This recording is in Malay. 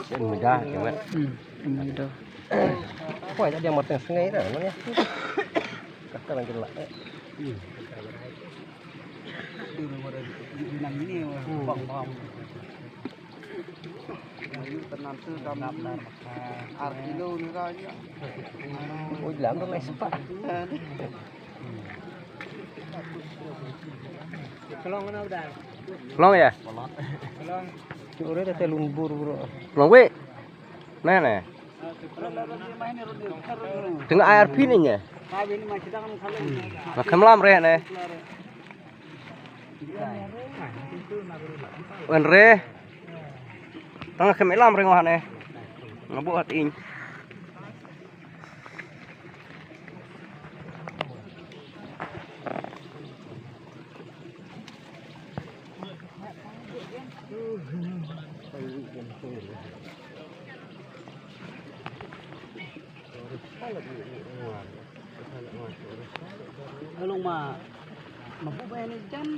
Sen mudah coba. Mudah. Kok ada yang matang sengai dah namanya. Kata lagi lah. Oh, dalam tu naik sepat. Kelong mana udah? Long ya? Kelong. Cure dah telung buru. Long we. Nah nah. Tengah air pin nya. Makan malam re ne. Wen re. Tengah kemelam re ngohan ne. Ngabuat ing. Kalau mah mampu bayar jam